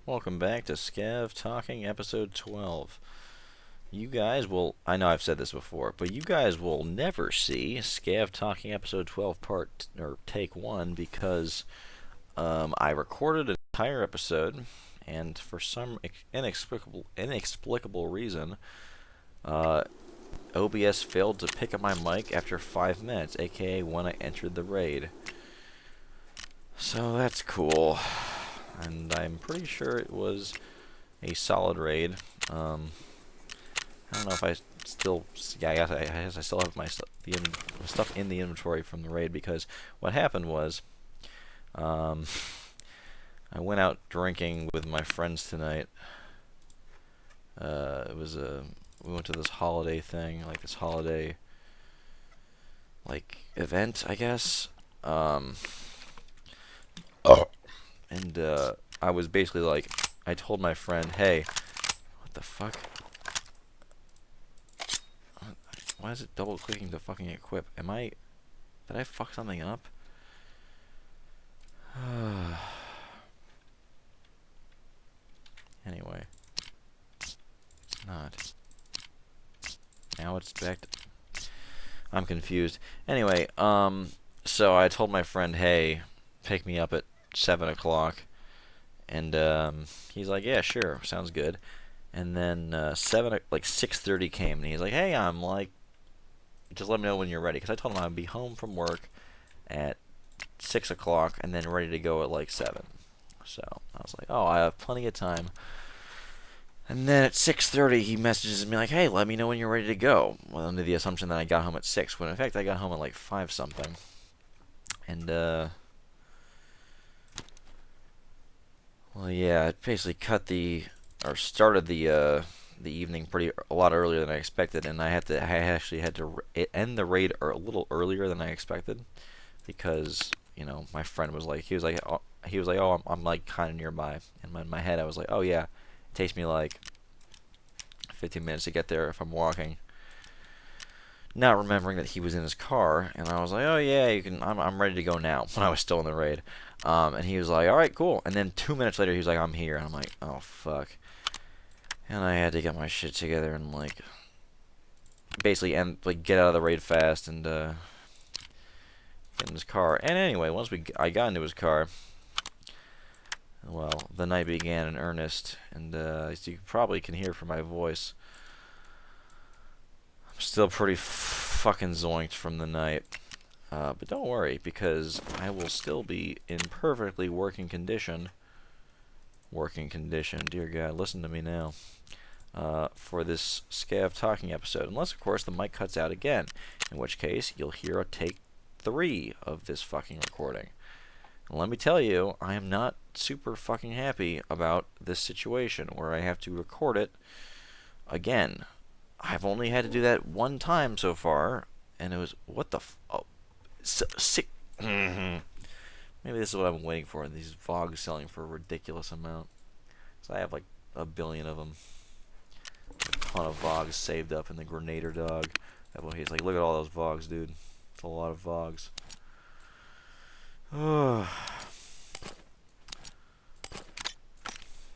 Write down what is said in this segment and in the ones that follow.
Welcome back to Scav Talking Episode 12. You guys will, I know I've said this before, but you guys will never see Scav Talking Episode 12 or Take 1 because I recorded an entire episode, and for some inexplicable reason, uh, OBS failed to pick up my mic after 5 minutes, aka when I entered the raid. So that's cool. And I'm pretty sure it was a solid raid. I don't know if I still, yeah, I guess I still have my stuff in the inventory from the raid, because what happened was, I went out drinking with my friends tonight. It was we went to this holiday thing, like this holiday, like event, I guess. And I was basically like, I told my friend, hey, what the fuck? Why is it double clicking to fucking equip? Did I fuck something up? Anyway. It's not. Now it's back to, I'm confused. Anyway, so I told my friend, hey, pick me up at 7 o'clock. And he's like, yeah, sure, sounds good. And then 6:30 came, and he's like, hey, I'm like, just let me know when you're ready, because I told him I'd be home from work at 6 o'clock and then ready to go at like 7. So I was like, oh, I have plenty of time. And then at 6:30 he messages me like, hey, let me know when you're ready to go. Well, under the assumption that I got home at 6, when in fact I got home at like 5 something. And well, yeah, it basically started the evening a lot earlier than I expected, and I actually had to end the raid a little earlier than I expected, because my friend was like, oh, I'm like kind of nearby, and in my head I was like, oh yeah, it takes me like 15 minutes to get there if I'm walking. Not remembering that he was in his car, and I was like, oh yeah, you can. I'm ready to go now. When I was still in the raid, and he was like, all right, cool. And then 2 minutes later, he was like, I'm here, and I'm like, oh fuck. And I had to get my shit together and like basically get out of the raid fast and get in his car. And anyway, I got into his car, well, the night began in earnest, and as you probably can hear from my voice, I'm still pretty fucking zoinked from the night. But don't worry, because I will still be in perfectly working condition. Working condition, dear God, listen to me now. For this Scav talking episode, unless of course the mic cuts out again, in which case you'll hear a take 3 of this fucking recording. And let me tell you, I am not super fucking happy about this situation where I have to record it again. I've only had to do that one time so far, and it was, what the sick. Maybe this is what I'm waiting for, these VOGs selling for a ridiculous amount. So I have like a billion of them. A ton of VOGs saved up in the Grenader dog. That boy, he's like, look at all those VOGs, dude. It's a lot of VOGs.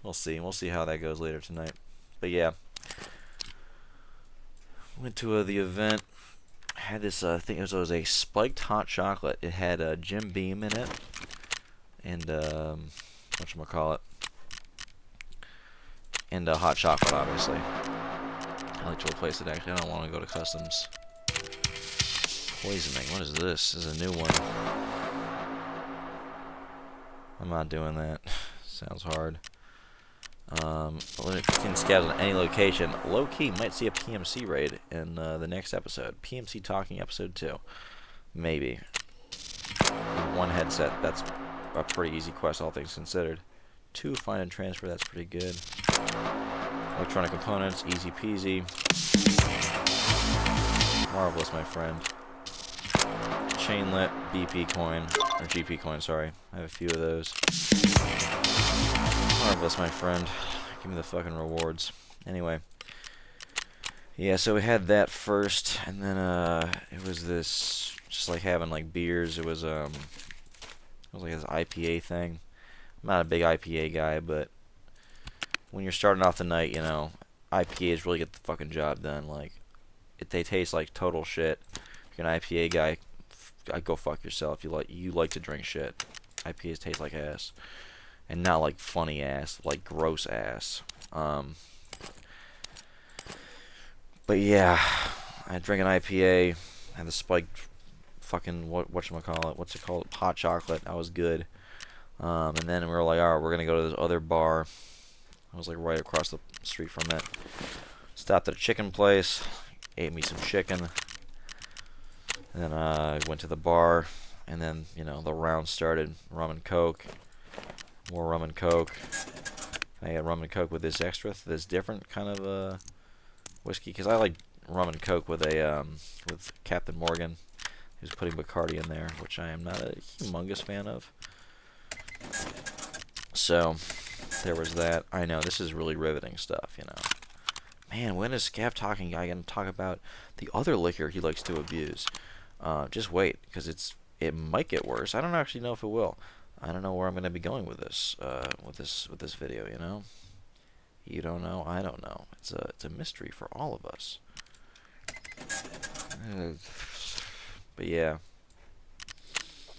We'll see. We'll see how that goes later tonight. But yeah. Went to the event. Had this, I think it was a spiked hot chocolate. It had Jim Beam in it. And, whatchamacallit. And hot chocolate, obviously. I like to replace it, actually. I don't want to go to customs. Poisoning. What is this? This is a new one. I'm not doing that. Sounds hard. Limit 15 scavs on any location. Low key, might see a PMC raid in the next episode. PMC talking episode 2. Maybe. With 1 headset, that's a pretty easy quest, all things considered. 2 find and transfer, that's pretty good. Electronic components, easy peasy. Marvelous, my friend. Chainlet, BP coin, or GP coin, sorry. I have a few of those. Marvelous, my friend. Give me the fucking rewards. Anyway. Yeah, so we had that first, and then it was this, just like having like beers. It was like this IPA thing. I'm not a big IPA guy, but when you're starting off the night, you know, IPAs really get the fucking job done. Like, they taste like total shit. If you're an IPA guy, go fuck yourself. You like to drink shit. IPAs taste like ass, and not like funny ass, like gross ass. But yeah, I drank an IPA, had the spiked fucking whatchamacallit, what's it called? Hot chocolate. That was good. And then we were like, alright, we're gonna go to this other bar. I was like right across the street from it. Stopped at a chicken place, ate me some chicken. And then I went to the bar, and then, you know, the round started. Rum and Coke, more rum and Coke. I had rum and Coke with this extra, this different kind of whiskey, because I like rum and Coke with a with Captain Morgan, who's putting Bacardi in there, which I am not a humongous fan of. So there was that. I know this is really riveting stuff, you know. Man, when is Scav talking guy gonna talk about the other liquor he likes to abuse? Just wait, because it might get worse. I don't actually know if it will. I don't know where I'm gonna be going with this with this video. You know, you don't know, I don't know. It's a mystery for all of us. But yeah,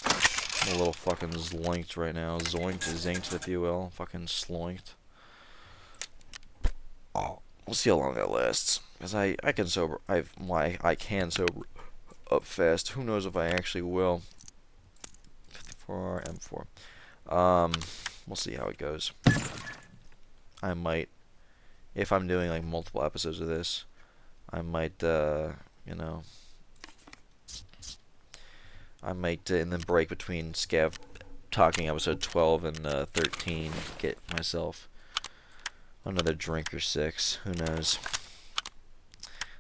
I'm a little fucking zlinked right now. Zinked, if you will. Fucking sloinked. Oh, we'll see how long that lasts. Cause I can sober. I can sober up fast. Who knows if I actually will. 54 M4. We'll see how it goes. I might, if I'm doing like multiple episodes of this, I might, you know, I might in the break between Scav talking episode 12 and 13 get myself another drink or 6. Who knows?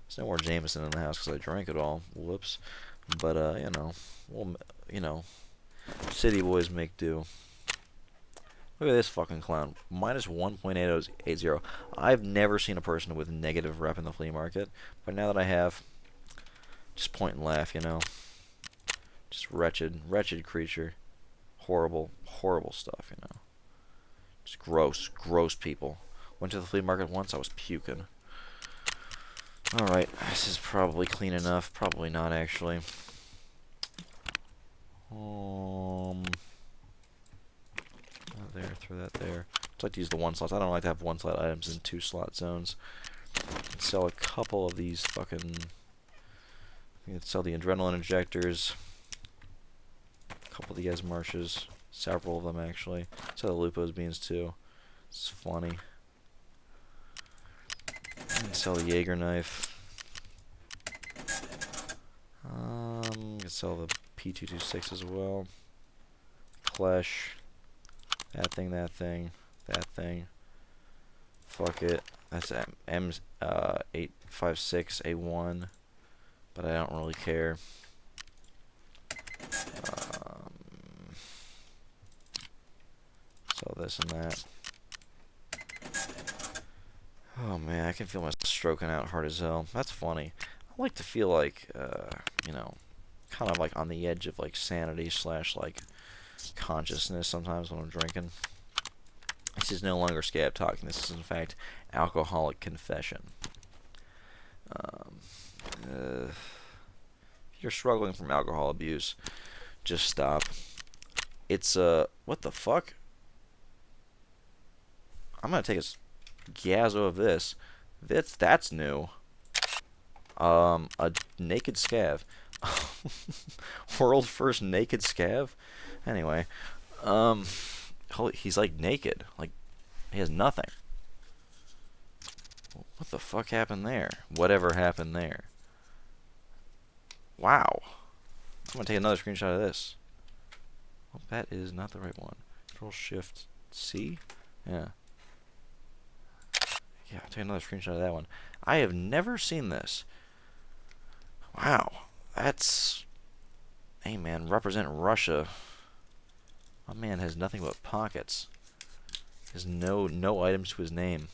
There's no more Jameson in the house because I drank it all. Whoops. But you know, we'll, you know, city boys make do. Look at this fucking clown. Minus 1.8080. I've never seen a person with negative rep in the flea market, but now that I have, just point and laugh, you know. Just wretched creature. Horrible, horrible stuff, you know. Just gross people. Went to the flea market once, I was puking. Alright, this is probably clean enough. Probably not, actually. There, throw that there. I'd like to use the 1 slots. I don't like to have 1 slot items in 2 slot zones. Sell a couple of these fucking... You can sell the adrenaline injectors. A couple of the Esmarshes. Several of them, actually. Sell the Lupo's beans, too. It's funny. And sell the Jaeger knife. You can sell the P226 as well. Clash. That thing, that thing, that thing. Fuck it. That's M856A1, but I don't really care. So this and that. Oh man, I can feel myself stroking out hard as hell. That's funny. I like to feel like, you know, kind of like on the edge of like sanity / like consciousness sometimes when I'm drinking. This is no longer Scav talking. This is in fact alcoholic confession. If you're struggling from alcohol abuse, just stop. It's what the fuck? I'm gonna take a gazzo of this. That's new. A naked Scav. World first naked Scav. Anyway, he's like naked. Like, he has nothing. What the fuck happened there? Whatever happened there. Wow. I'm gonna take another screenshot of this. Well, that is not the right one. Control Shift C? Yeah. Yeah, I'll take another screenshot of that one. I have never seen this. Wow. That's... Hey man, represent Russia. My man has nothing but pockets. There's no items to his name.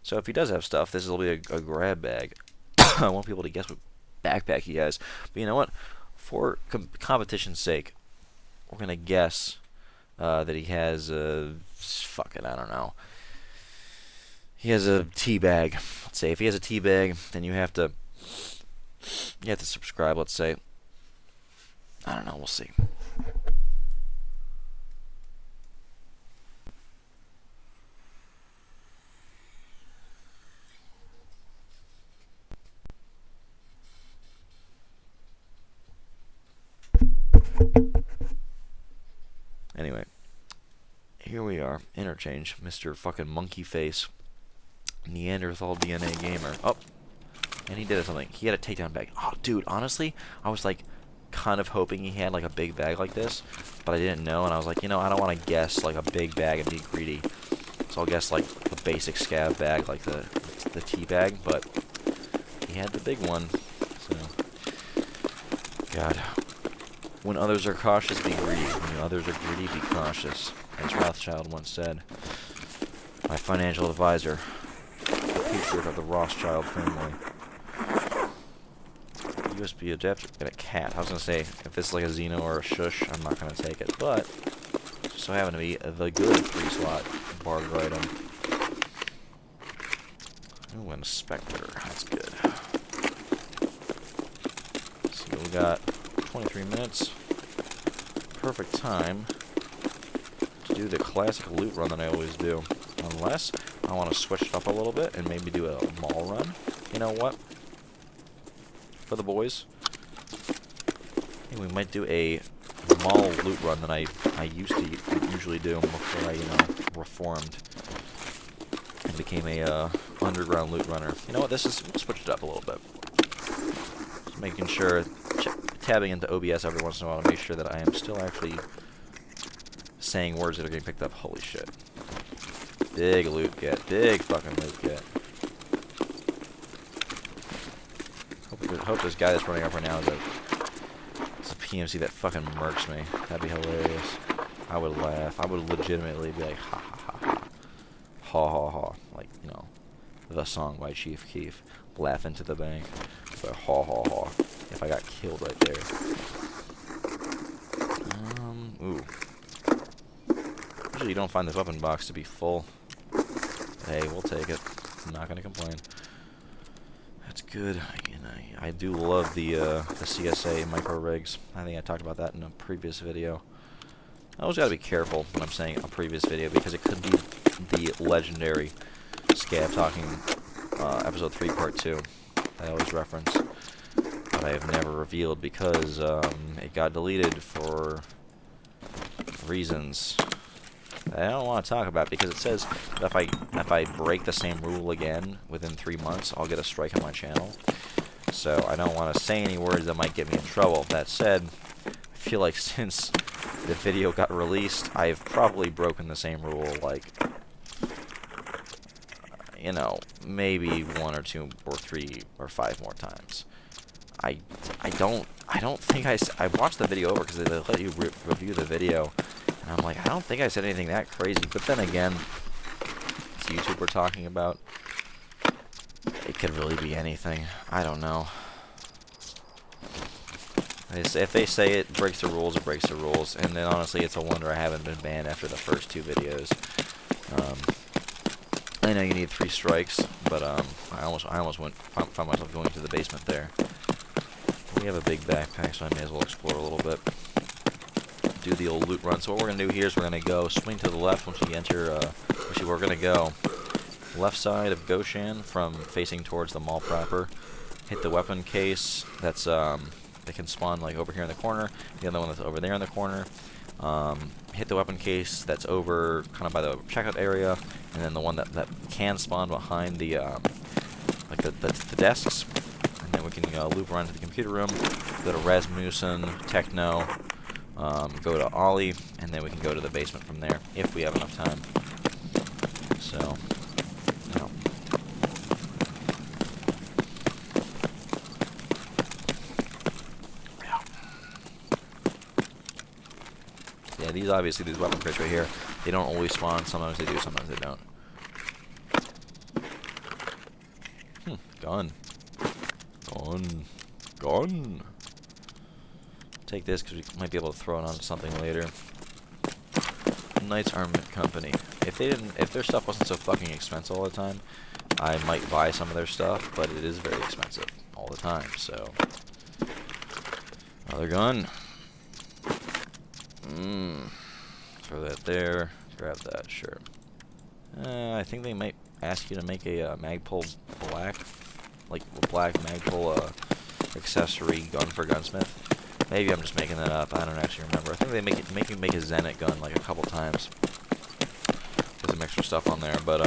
So if he does have stuff, this will be a grab bag. I want people to guess what backpack he has. But you know what? For competition's sake, we're gonna guess that he has fuck it, I don't know. He has a tea bag. Let's say if he has a tea bag, then you have to subscribe. Let's say. I don't know. We'll see. Anyway, here we are. Interchange, Mr. fucking monkey face, Neanderthal DNA gamer. Oh, and he did something. He had a takedown bag. Oh, dude, honestly, I was like, kind of hoping he had like a big bag like this, but I didn't know, and I was like, you know, I don't want to guess like a big bag and be greedy, so I'll guess like a basic scav bag, like the tea bag. But he had the big one, so God. When others are cautious, be greedy. When others are greedy, be cautious. As Rothschild once said. My financial advisor, the patriarch of the Rothschild family. USB adapter and a cat. I was gonna say, if this is like a Xeno or a Shush, I'm not gonna take it. But, just so happen to be the good 3-slot barter item. Ooh, and a Spectre. That's good. So we got 23 minutes. Perfect time to do the classic loot run that I always do. Unless I want to switch it up a little bit and maybe do a mall run. You know what? For the boys. I think we might do a mall loot run that I used to usually do before I, you know, reformed and became a underground loot runner. You know what? We'll switch it up a little bit. Just making sure, tabbing into OBS every once in a while to make sure that I am still actually saying words that are getting picked up. Holy shit. Big loot get. Big fucking loot get. Hope this guy that's running up right now is a PMC that fucking murks me. That'd be hilarious. I would laugh. I would legitimately be like, ha ha ha ha. Ha ha ha. Like, you know, the song by Chief Keef. Laugh into the bank. But ha ha ha. If I got killed right there. Ooh. Usually you don't find this weapon box to be full. Hey, we'll take it. I'm not gonna complain. That's good. I do love the CSA micro rigs. I think I talked about that in a previous video. I always gotta be careful when I'm saying a previous video because it could be the legendary Scav talking episode 3 part 2 that I always reference, but I have never revealed because it got deleted for reasons that I don't want to talk about, because it says that if I break the same rule again within 3 months, I'll get a strike on my channel. So I don't want to say any words that might get me in trouble. That said, I feel like since the video got released, I've probably broken the same rule like, you know, maybe 1 or 2 or 3 or 5 more times. I don't think I watched the video over because they let you review the video. And I'm like, I don't think I said anything that crazy. But then again, it's YouTube we're talking about. It could really be anything. I don't know. If they say it breaks the rules, it breaks the rules. And then honestly, it's a wonder I haven't been banned after the first 2 videos. I know you need 3 strikes, but I almost found myself going to the basement there. We have a big backpack, so I may as well explore a little bit. Do the old loot run. So what we're going to do here is we're going to go swing to the left once we enter, actually we're going to go left side of Goshan from facing towards the mall proper. Hit the weapon case that's, that can spawn like over here in the corner. The other one that's over there in the corner. Hit the weapon case that's over kind of by the checkout area. And then the one that can spawn behind the, like the desks. And then we can loop around to the computer room, go to Rasmussen, Techno, go to Ollie, and then we can go to the basement from there, if we have enough time. So, you know. Yeah, these weapon crates right here, they don't always spawn. Sometimes they do, sometimes they don't. Gun. Gun. Take this because we might be able to throw it onto something later. Knight's Armament Company. if their stuff wasn't so fucking expensive all the time, I might buy some of their stuff, but it is very expensive all the time, so. Another gun. Throw that there. Grab that, sure. I think they might ask you to make a Magpul black, like a black Magpul accessory gun for gunsmith. Maybe I'm just making that up. I don't actually remember. I think they make you make a Zenit gun like a couple times. There's some extra stuff on there, but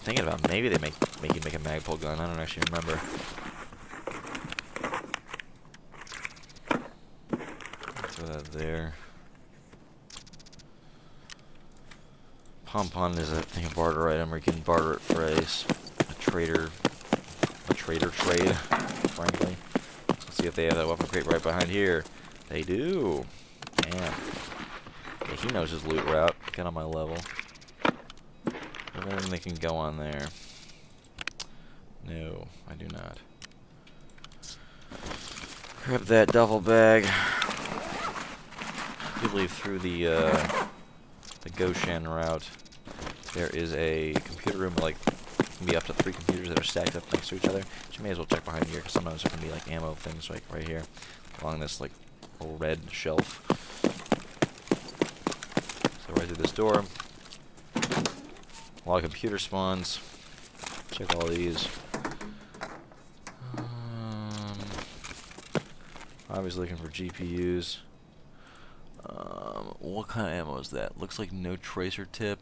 thinking about maybe they make you make a Magpul gun. I don't actually remember. Throw that there. Pom-pom is a thing of barter item where you can barter it for a trader trade, frankly. Let's see if they have that weapon crate right behind here. They do. Damn. Yeah, he knows his loot route. Get on my level. Everything they can go on there. No, I do not. Grab that duffel bag. I believe through the Goshen route, there is a computer room with like can be up to 3 computers that are stacked up next to each other. So you may as well check behind here because sometimes there can be like ammo things like right here along this like red shelf. So right through this door, a lot of computer spawns. Check all these. Obviously looking for GPUs. What kind of ammo is that? Looks like no tracer tip.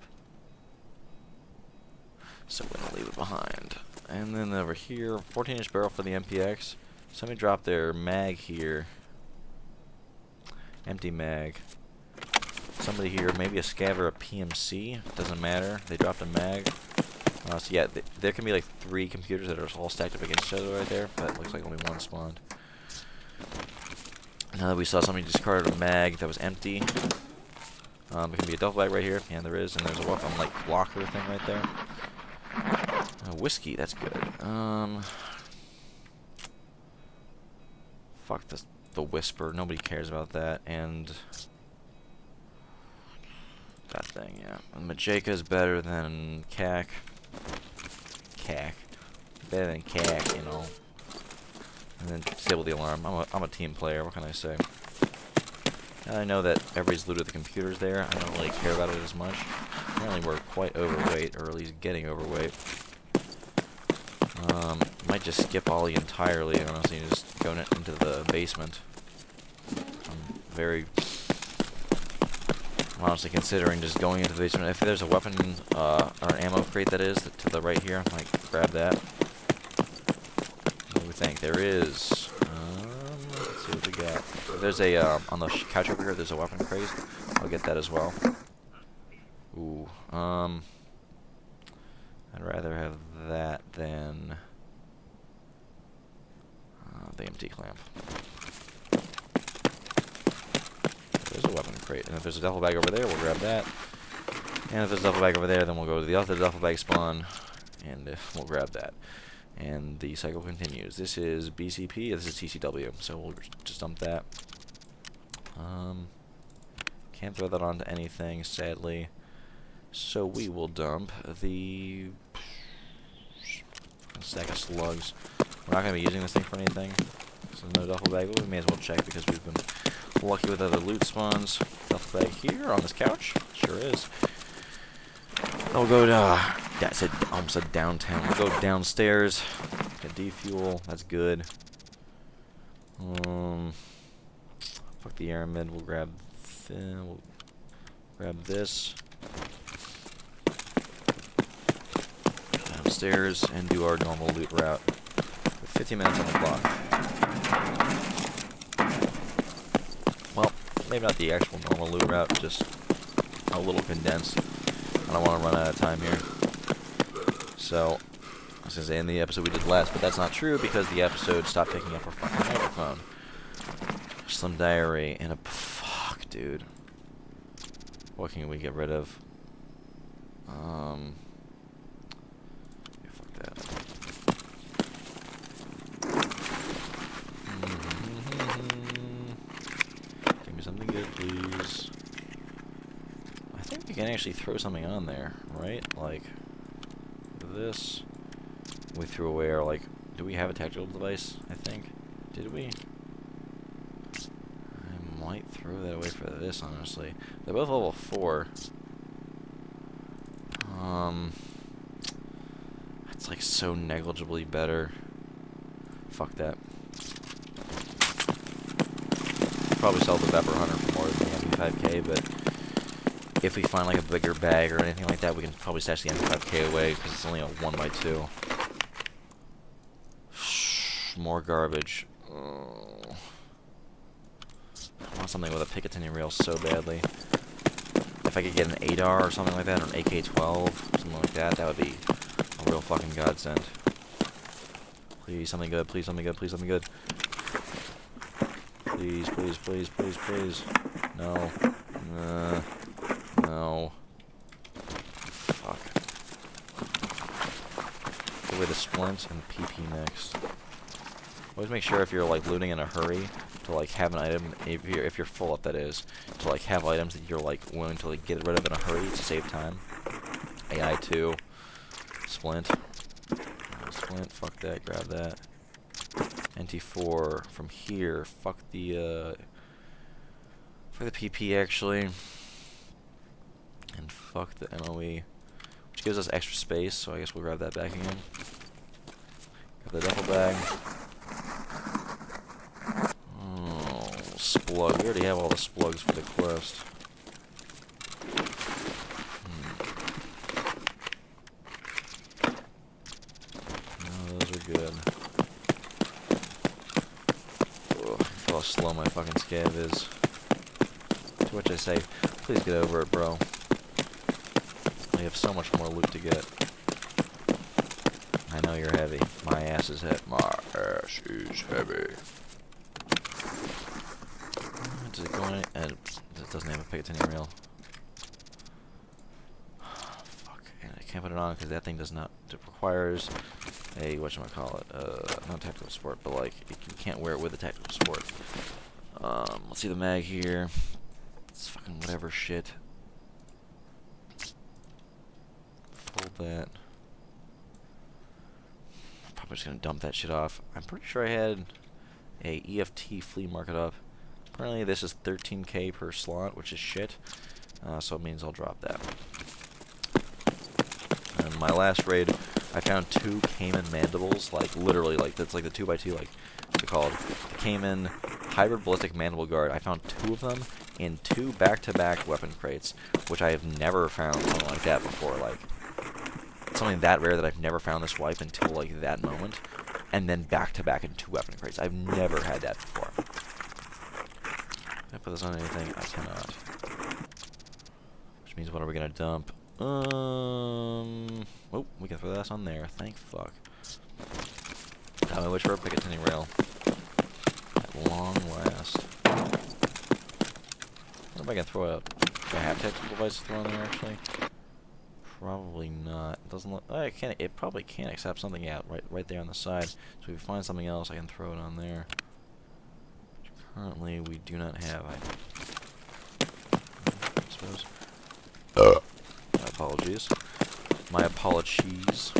So we're gonna leave it behind. And then over here, 14-inch barrel for the MPX. Somebody dropped their mag here. Empty mag. Somebody here, maybe a Scav or a PMC. Doesn't matter. They dropped a mag. So yeah, there can be like 3 computers that are all stacked up against each other right there. But it looks like only one spawned. Now that we saw somebody discarded a mag that was empty. There can be a duffel bag right here. And there is. And there's a weapon like blocker thing right there. Whiskey, that's good. Fuck the Whisper. Nobody cares about that. And that thing, yeah. And Majeka is better than CAC. Better than CAC, you know. And then disable the alarm. I'm a team player. What can I say? And I know that everybody's looted the computers there. I don't really care about it as much. Apparently we're quite overweight, or at least getting overweight. Might just skip Ollie entirely, honestly, and just go into the basement. I'm honestly considering just going into the basement. If there's a weapon, or an ammo crate that is, to the right here, I might grab that. What do we think? There is. Let's see what we got. If there's a, on the couch over here, there's a weapon crate. I'll get that as well. Ooh, I'd rather have that than the empty clamp. There's a weapon crate, and if there's a duffel bag over there, we'll grab that. And if there's a duffel bag over there, then we'll go to the other duffel bag spawn, and we'll grab that. And the cycle continues. This is BCP, this is TCW, so we'll just dump that. Can't throw that onto anything, sadly. So we will dump the stack of slugs. We're not going to be using this thing for anything. So no duffel bag, but we may as well check because we've been lucky with other loot spawns. Duffel bag here on this couch. Sure is. I'll go to, almost said downtown. We'll go downstairs. Get defuel. That's good. Fuck the aramid. We'll grab this. Downstairs and do our normal loot route. With 50 minutes on the clock. Well, maybe not the actual normal loot route, just a little condensed. I don't want to run out of time here. So, I was going to say in the episode we did less, but that's not true because the episode stopped picking up our fucking microphone. Slim Diary and a... Fuck, dude. What can we get rid of? Fuck that. Give me something good, please. I think we you can actually throw something on there, right? Like this. We threw away our, like, do we have a tactical device? I think. Did we? I might throw that away for this, honestly. They're both level 4. It's like so negligibly better. Fuck that. Probably sell the Pepper Hunter for more than the MP5K, but if we find like a bigger bag or anything like that, we can probably stash the MP5K away because it's only a 1x2. More garbage. Oh. I want something with a Picatinny reel so badly. If I could get an ADAR or something like that, or an AK-12, something like that, that would be a real fucking godsend. Please, something good, please, something good, please, something good. Please, please, please, please, please. No. No. Fuck. Go away the splint and PP next. Always make sure if you're like looting in a hurry to like have an item, if you're full up that is, to like have items that you're like willing to like get rid of in a hurry to save time. AI2. Splint. Splint, fuck that, grab that. NT4 from here, fuck the, for the PP actually. And fuck the MOE, which gives us extra space, so I guess we'll grab that back again. Grab the duffel bag. Oh, splug. We already have all the splugs for the quest. No, those are good. Oh, how slow my fucking scav is. To which I say, please get over it, bro. We have so much more loot to get. I know you're heavy. My ass is heavy. My ass is heavy. Does it go in? And it doesn't have a Picatinny reel. Fuck. And I can't put it on because that thing does not. It requires a whatchamacallit, not tactical support, but like you can't wear it with a tactical support. Let's see the mag here. It's fucking whatever shit. Fold that. Probably just gonna dump that shit off. I'm pretty sure I had a EFT flea market up. Apparently this is 13k per slot, which is shit. So it means I'll drop that. And my last raid, I found 2 Cayman mandibles, like literally, like that's like the 2x2, like what's it called? The Cayman hybrid ballistic mandible guard. I found 2 of them in 2 back-to-back weapon crates, which I have never found something like that before. Like something that rare that I've never found this wipe until like that moment, and then back-to-back in 2 weapon crates. I've never had that before. Can I put this on anything? I cannot. Which means what are we gonna dump? Oh, we can throw this on there. Thank fuck. I wish for a Picatinny rail. At long last. I wonder if I can throw a have tactical device to throw on there actually. Probably not. It doesn't look. I can't. It probably can't accept something out right there on the side. So if we find something else, I can throw it on there. Which currently we do not have. I suppose. My apologies. My apologies.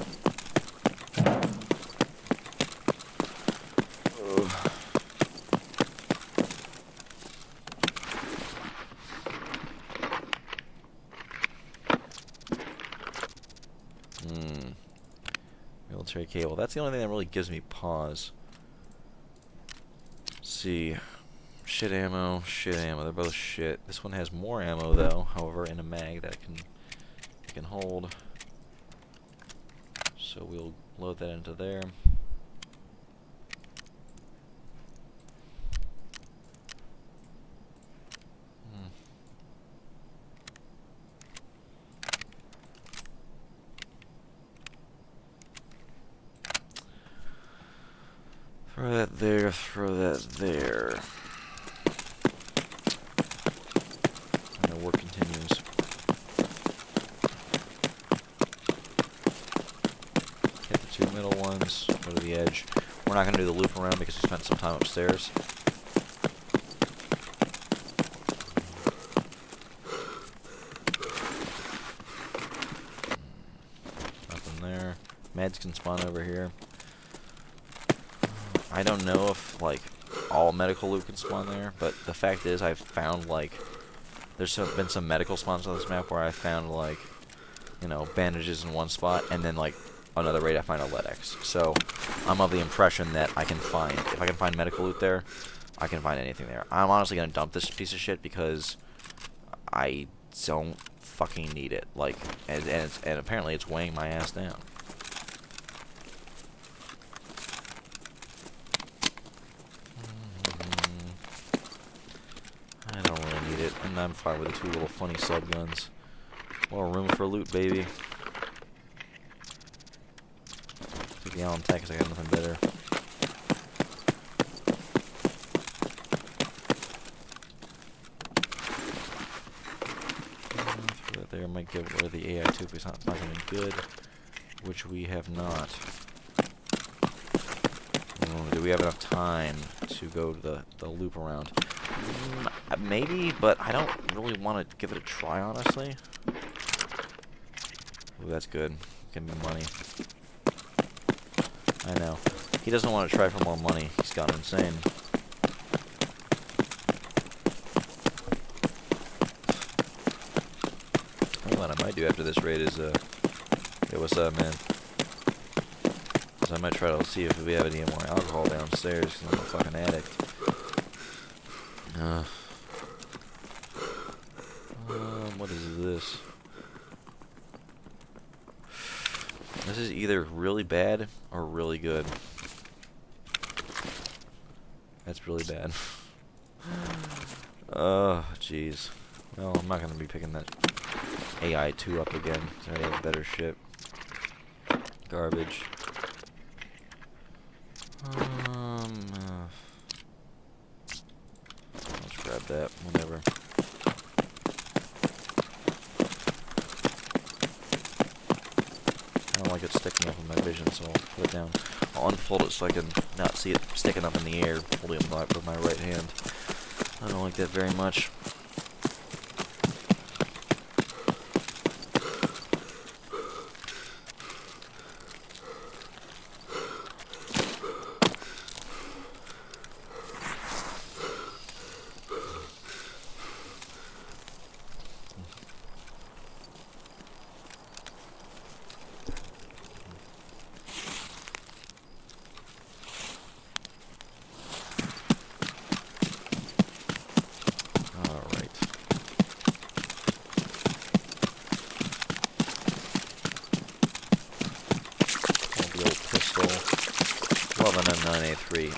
Military cable. That's the only thing that really gives me pause. Let's see. Shit ammo, shit ammo. They're both shit. This one has more ammo though, however, in a mag that it can hold. So we'll load that into there. Throw that there, throw that there. And the work continues. Hit the 2 middle ones, go to the edge. We're not going to do the loop around because we spent some time upstairs. Meds can spawn over here. I don't know if, like, all medical loot can spawn there, but the fact is I've found, like, there's been some medical spawns on this map where I found, like, you know, bandages in one spot, and then, like, another raid I find a Ledex. So, I'm of the impression that I can find, if I can find medical loot there, I can find anything there. I'm honestly gonna dump this piece of shit because I don't fucking need it. Like, and apparently it's weighing my ass down. I don't really need it, and I'm fine with the two little funny sub guns. More room for loot, baby. Take the Allen Tech because I got nothing better. Throw that there. Might get rid of the AI2 if it's not fucking good, which we have not. Do we have enough time to go to the loop around? Maybe, but I don't really want to give it a try, honestly. Ooh, that's good. Give me money. I know. He doesn't want to try for more money. He's gone insane. What I might do after this raid is, hey, what's up, man? So I might try to see if we have any more alcohol downstairs, because I'm a fucking addict. What is this? This is either really bad or really good. That's really bad. Oh, jeez. Well, I'm not going to be picking that AI2 up again. I already have better shit. Garbage. I'll just grab that, whatever. I don't like it sticking up in my vision, so I'll put it down. I'll unfold it so I can not see it sticking up in the air, holding it with my right hand. I don't like that very much.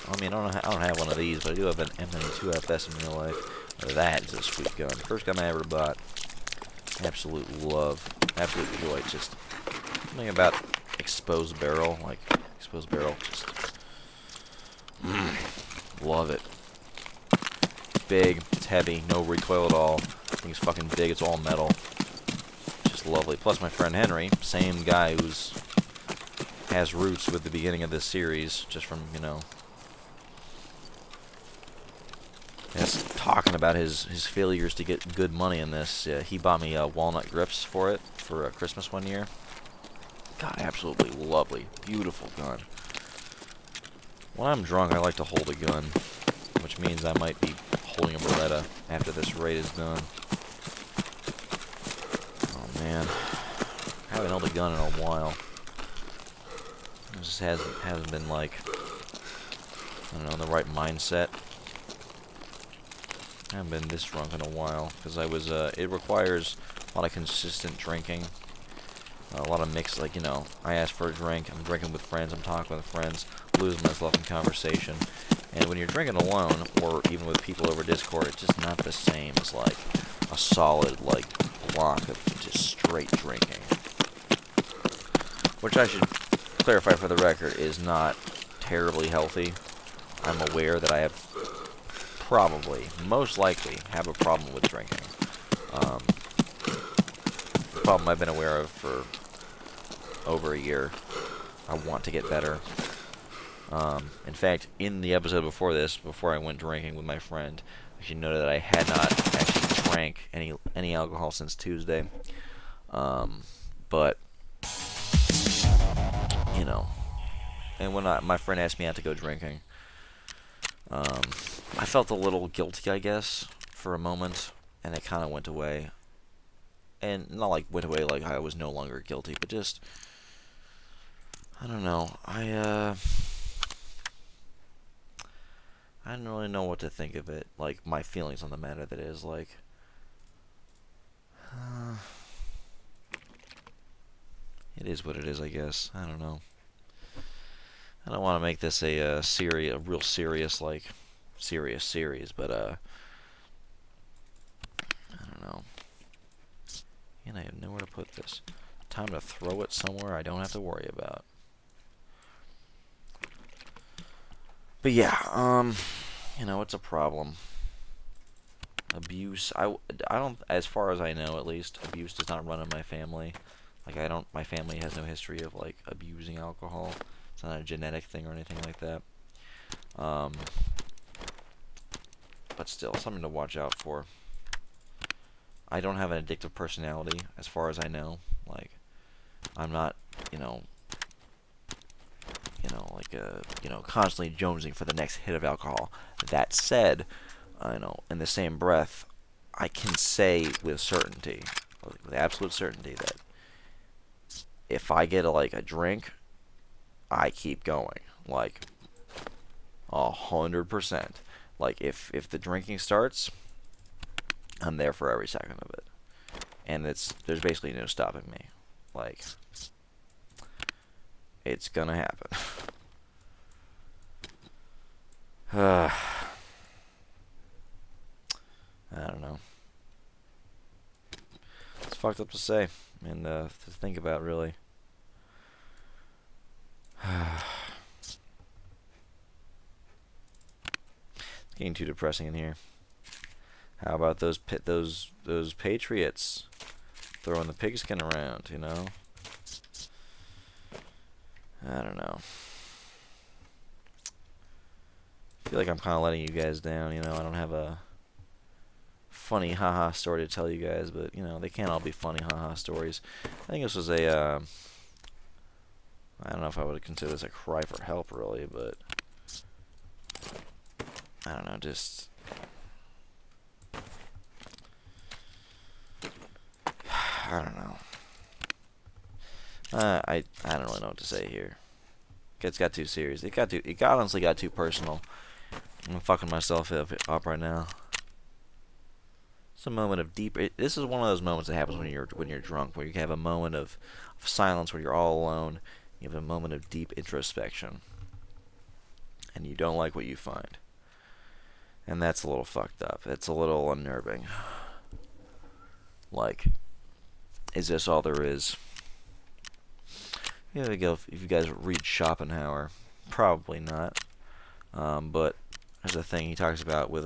I mean, I don't have one of these, but I do have an M92FS in real life. That is a sweet gun. First gun I ever bought. Absolute love. Absolute joy. Just something about exposed barrel. Like, exposed barrel. Just love it. It's big. It's heavy. No recoil at all. Thing's fucking big. It's all metal. Just lovely. Plus my friend Henry, same guy who's has roots with the beginning of this series, just from, you know, talking about his failures to get good money in this. He bought me walnut grips for it for Christmas one year. God, absolutely lovely. Beautiful gun. When I'm drunk, I like to hold a gun, which means I might be holding a Beretta after this raid is done. Oh, man. I haven't held a gun in a while. It just hasn't been, like, I don't know, in the right mindset. I haven't been this drunk in a while, because I was, it requires a lot of consistent drinking, a lot of mix, like, you know, I ask for a drink, I'm drinking with friends, I'm talking with friends, losing myself in conversation, and when you're drinking alone, or even with people over Discord, it's just not the same as, like, a solid, like, block of just straight drinking. Which I should clarify for the record is not terribly healthy. I'm aware that I have probably, most likely, have a problem with drinking. The problem I've been aware of for over a year. I want to get better. In fact, in the episode before this, before I went drinking with my friend, I should note that I had not actually drank any alcohol since Tuesday. But you know, and when my friend asked me out to go drinking, I felt a little guilty, I guess, for a moment, and it kind of went away. And not like went away like I was no longer guilty, but just, I don't know. I don't really know what to think of it. Like, my feelings on the matter, that is, like, it is what it is, I guess. I don't know. I don't want to make this a real serious, like, serious series, but, I don't know. And I have nowhere to put this. Time to throw it somewhere I don't have to worry about. But yeah, you know, it's a problem. Abuse, I don't, as far as I know at least, abuse does not run in my family. Like, my family has no history of, like, abusing alcohol. It's not a genetic thing or anything like that. But still, something to watch out for. I don't have an addictive personality, as far as I know. Like, I'm not, you know, like, constantly jonesing for the next hit of alcohol. That said, I know, in the same breath, I can say with certainty, with absolute certainty, that if I get a drink, I keep going, like 100%. Like, if the drinking starts, I'm there for every second of it, and there's basically no stopping me. Like, it's gonna happen. I don't know. It's fucked up to say and to think about, really. It's getting too depressing in here. How about those Patriots throwing the pigskin around? You know. I don't know. I feel like I'm kind of letting you guys down. You know, I don't have a funny haha story to tell you guys, but you know, they can't all be funny haha stories. I think this was a I don't know if I would consider this a cry for help, really, but I don't know, just I don't know. I don't really know what to say here. It got too serious. It honestly got too personal. I'm fucking myself up right now. It's a moment of deep. This is one of those moments that happens when you're drunk, where you have a moment of silence, where you're all alone. You have a moment of deep introspection, and you don't like what you find, and that's a little fucked up. It's a little unnerving. Like, is this all there is? Here we go. If you guys read Schopenhauer, probably not. But there's a thing he talks about with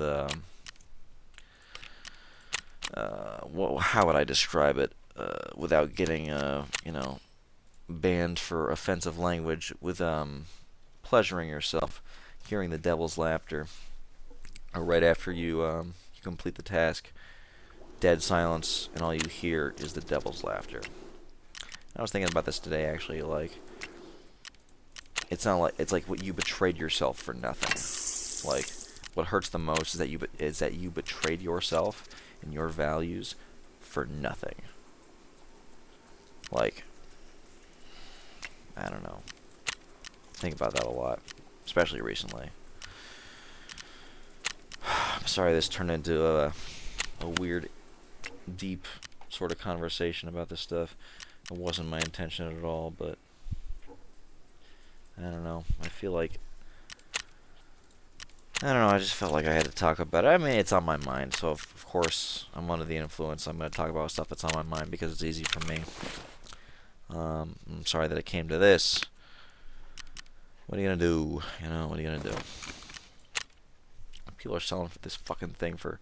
how would I describe it without getting banned for offensive language, with pleasuring yourself, hearing the devil's laughter, or right after you complete the task, dead silence, and all you hear is the devil's laughter. I was thinking about this today, actually. Like, it's like what you betrayed yourself for nothing. Like, what hurts the most is that you betrayed yourself and your values for nothing. Like, I don't know. Think about that a lot, especially recently. I'm sorry this turned into a weird, deep sort of conversation about this stuff. It wasn't my intention at all, but I don't know. I feel like, I don't know, I just felt like I had to talk about it. I mean, it's on my mind, so of course I'm under the influence. I'm going to talk about stuff that's on my mind because it's easy for me. I'm sorry that it came to this. What are you going to do? You know, what are you going to do? People are selling for this fucking thing for...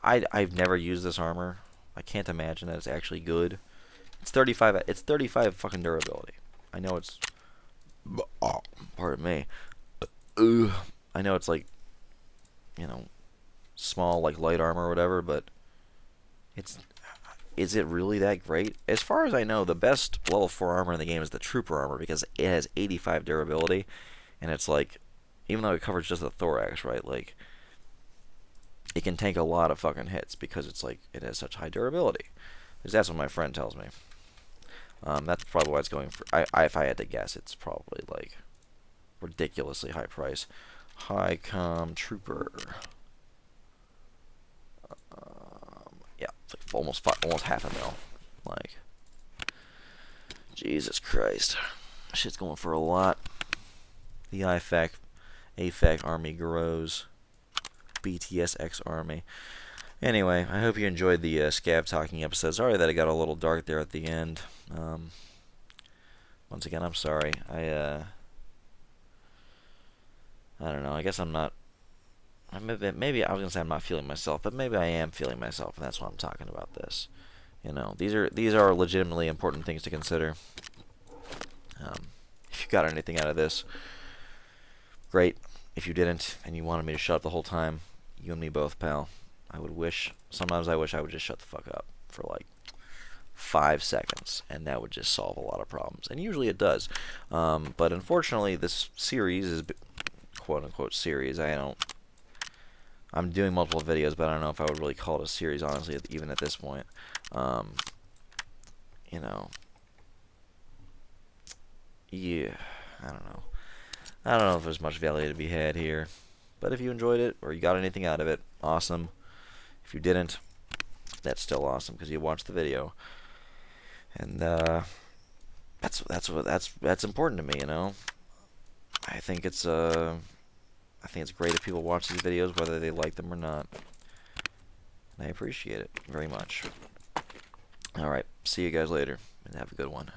I've never used this armor. I can't imagine that it's actually good. It's 35. It's 35 fucking durability. I know it's... Oh, pardon me. I know it's like, small, like light armor or whatever, but it's is it really that great? As far as I know, the best level 4 armor in the game is the Trooper armor because it has 85 durability, and it's like, even though it covers just the thorax, right? Like, it can take a lot of fucking hits because it's like it has such high durability. Because that's what my friend tells me. That's probably why it's going for. If I had to guess, it's probably like ridiculously high price. High com Trooper. Yeah, it's like almost half a mil. Like, Jesus Christ, shit's going for a lot. The AFAC army grows. BTSX army. Anyway, I hope you enjoyed the Scav talking episode. Sorry that it got a little dark there at the end. Once again, I'm sorry. I don't know. I guess I'm not. Maybe I was gonna say I'm not feeling myself, but maybe I am feeling myself, and that's why I'm talking about this. You know, these are legitimately important things to consider. If you got anything out of this, great. If you didn't, and you wanted me to shut up the whole time, you and me both, pal. Sometimes I wish I would just shut the fuck up for like 5 seconds, and that would just solve a lot of problems. And usually it does. But unfortunately, this series is quote unquote series. I'm doing multiple videos, but I don't know if I would really call it a series, honestly, even at this point. You know, yeah, I don't know. I don't know if there's much value to be had here. But if you enjoyed it, or you got anything out of it, awesome. If you didn't, that's still awesome, because you watched the video. And, that's important to me, you know? I think it's great if people watch these videos, whether they like them or not. And I appreciate it very much. Alright, see you guys later, and have a good one.